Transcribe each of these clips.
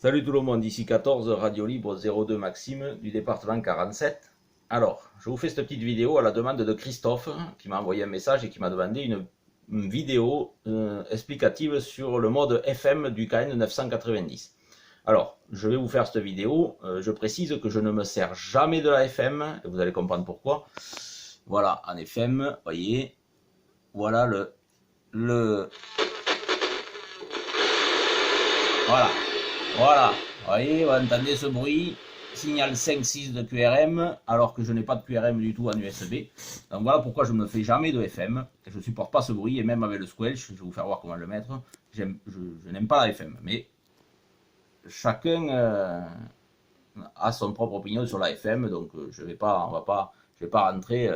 Salut tout le monde, ici 14, Radio Libre 02 Maxime du département 47. Alors, je vous fais cette petite vidéo à la demande de Christophe qui m'a envoyé un message et qui m'a demandé une vidéo explicative sur le mode FM du KN 990. Alors, je vais vous faire cette vidéo, je précise que je ne me sers jamais de la FM, et vous allez comprendre pourquoi. Voilà, en FM, voyez, voilà Voilà, vous voyez, vous entendez ce bruit, signal 5.6 de QRM, alors que je n'ai pas de QRM du tout en USB. Donc voilà pourquoi je ne me fais jamais de FM, je ne supporte pas ce bruit, et même avec le squelch, je vais vous faire voir comment le mettre, je n'aime pas la FM, mais chacun a son propre opinion sur la FM, donc je ne vais pas rentrer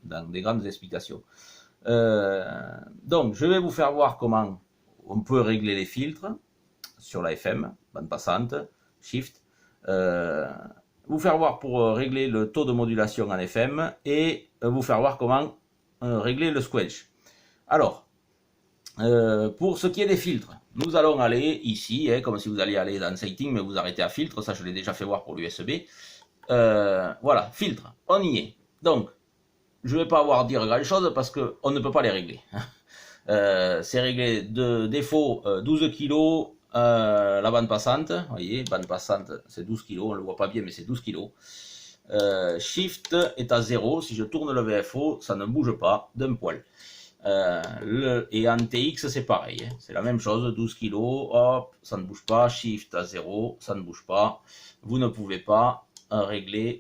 dans des grandes explications. Donc je vais vous faire voir comment on peut régler les filtres sur la FM, bande passante, shift, vous faire voir pour régler le taux de modulation en FM et vous faire voir comment régler le squelch. Alors, pour ce qui est des filtres, nous allons aller ici, comme si vous alliez aller dans Setting, mais vous arrêtez à filtre, ça je l'ai déjà fait voir pour l'USB. Voilà, filtre, on y est. Donc, je ne vais pas avoir à dire grand chose parce qu'on ne peut pas les régler. C'est réglé de défaut 12 kg. La bande passante, vous voyez, bande passante c'est 12 kg, on ne le voit pas bien mais c'est 12 kg. Shift est à 0, si je tourne le VFO, ça ne bouge pas d'un poil. Et en TX c'est pareil, hein, c'est la même chose, 12 kg, hop, ça ne bouge pas, Shift à 0, ça ne bouge pas. Vous ne pouvez pas régler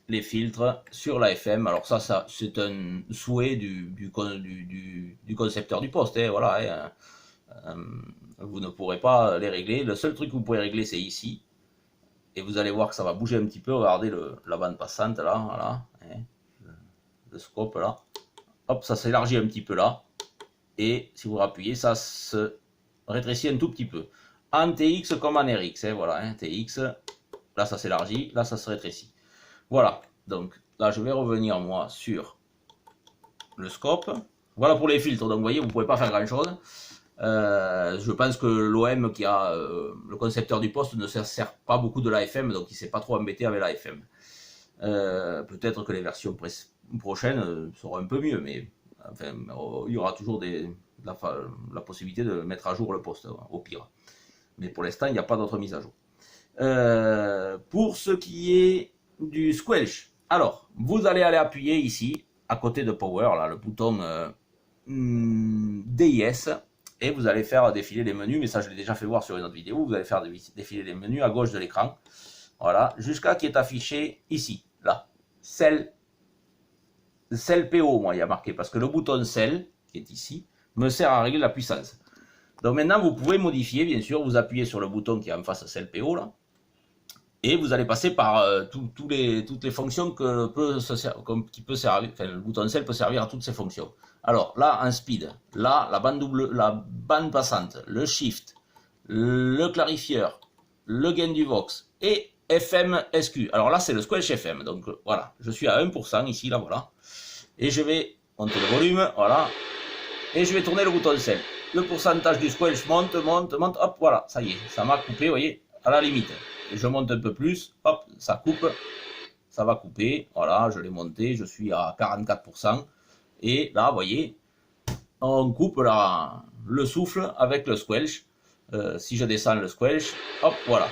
les filtres sur la FM, alors ça c'est un souhait du concepteur du poste, hein, voilà. Vous ne pourrez pas les régler. Le seul truc que vous pouvez régler, c'est ici. Et vous allez voir que ça va bouger un petit peu. Regardez la bande passante là, voilà. Le scope là. Hop, ça s'élargit un petit peu là. Et si vous appuyez, ça se rétrécit un tout petit peu. En TX comme en RX, hein, voilà. Hein, TX, là ça s'élargit, là ça se rétrécit. Voilà. Donc là, je vais revenir moi sur le scope. Voilà pour les filtres. Donc vous voyez, vous ne pouvez pas faire grand chose. Je pense que l'OM qui a le concepteur du poste ne se sert pas beaucoup de l'AFM, donc il ne s'est pas trop embêté avec l'AFM. Peut-être que les versions prochaines seront un peu mieux, mais enfin, il y aura toujours la possibilité de mettre à jour le poste, au pire. Mais pour l'instant, il n'y a pas d'autre mise à jour. Pour ce qui est du squelch, alors, vous allez aller appuyer ici, à côté de Power, là, le bouton DIS, et vous allez faire défiler les menus, mais ça je l'ai déjà fait voir sur une autre vidéo, vous allez faire défiler les menus à gauche de l'écran, voilà, jusqu'à qui est affiché ici, là, Cell PO, moi il y a marqué, parce que le bouton Cell, qui est ici, me sert à régler la puissance. Donc maintenant vous pouvez modifier, bien sûr, vous appuyez sur le bouton qui est en face Cell PO, là, et vous allez passer par toutes les fonctions qui peut servir, enfin le bouton Cell peut servir à toutes ces fonctions. Alors là, en speed, là, la bande passante, le shift, le clarifieur, le gain du Vox et FM SQ. Alors là, c'est le squelch FM. Donc voilà, je suis à 1% ici, là, voilà. Et je vais monter le volume, voilà. Et je vais tourner le bouton Cell. Le pourcentage du squelch monte, hop, voilà, ça y est, ça m'a coupé, vous voyez, à la limite. Et je monte un peu plus, hop, ça coupe, ça va couper, voilà, je l'ai monté, je suis à 44%. Et là, vous voyez, on coupe le souffle avec le squelch. Si je descends le squelch, hop, voilà.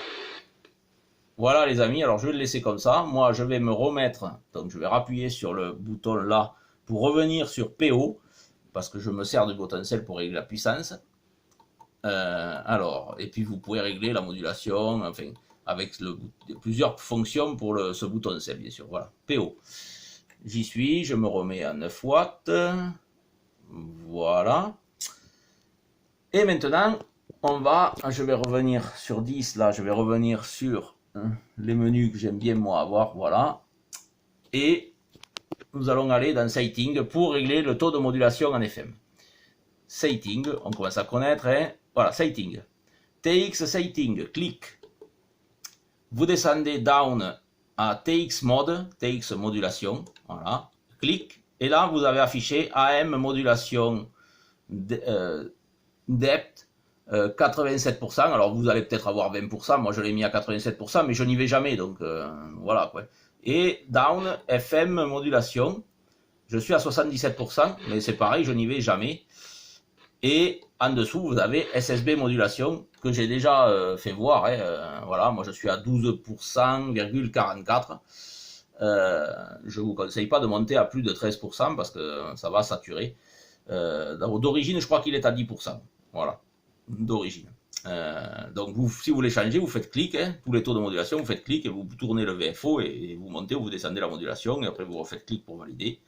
Voilà les amis, alors je vais le laisser comme ça. Moi, je vais me remettre, donc je vais appuyer sur le bouton là pour revenir sur PO, parce que je me sers du bouton Cell pour régler la puissance. Alors, et puis vous pouvez régler la modulation, enfin, avec plusieurs fonctions pour ce bouton Cell, bien sûr. Voilà, PO. J'y suis, je me remets à 9 watts. Voilà. Et maintenant, je vais revenir sur 10, là, je vais revenir sur les menus que j'aime bien moi avoir, voilà. Et nous allons aller dans Setting pour régler le taux de modulation en FM. Setting, on commence à connaître, hein. Voilà, Setting. TX Setting, clic. Vous descendez down à TX Mode, TX Modulation, voilà, clic, et là vous avez affiché AM Modulation Depth 87%, alors vous allez peut-être avoir 20%, moi je l'ai mis à 87%, mais je n'y vais jamais, donc voilà quoi. Et down, FM, modulation, je suis à 77%, mais c'est pareil, je n'y vais jamais. Et en dessous, vous avez SSB modulation, que j'ai déjà fait voir, hein, voilà, moi je suis à 12,44%, je vous conseille pas de monter à plus de 13%, parce que ça va saturer. D'origine, je crois qu'il est à 10%, voilà, d'origine. Donc si vous voulez changer, vous faites clic, hein, tous les taux de modulation, vous faites clic et vous tournez le VFO et vous montez ou vous descendez la modulation et après vous refaites clic pour valider.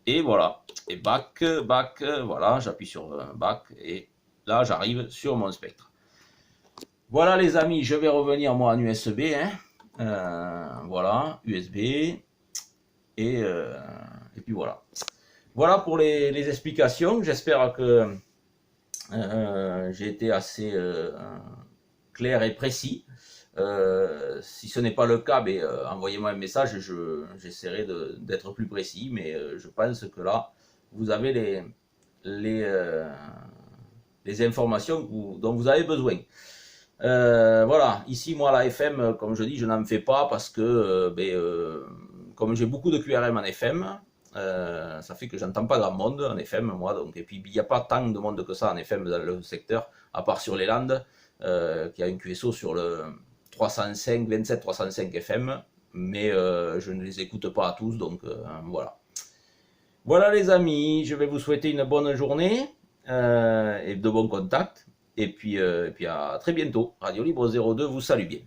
Et voilà, et back, voilà, j'appuie sur back et là j'arrive sur mon spectre. Voilà les amis, je vais revenir moi en USB, hein, voilà, USB et puis voilà. Voilà pour les explications, j'espère que j'ai été assez clair et précis. Si ce n'est pas le cas, envoyez-moi un message, j'essaierai d'être plus précis, mais je pense que là, vous avez les informations dont vous avez besoin. Voilà, ici, moi, la FM, comme je dis, je n'en fais pas parce que, comme j'ai beaucoup de QRM en FM, ça fait que j'entends pas grand monde en FM, moi, donc, et puis il n'y a pas tant de monde que ça en FM dans le secteur, à part sur les Landes, qui a une QSO sur le 27-305 FM, mais je ne les écoute pas à tous, donc voilà. Voilà les amis, je vais vous souhaiter une bonne journée et de bons contacts, et puis à très bientôt. Radio Libre 02 vous salue bien.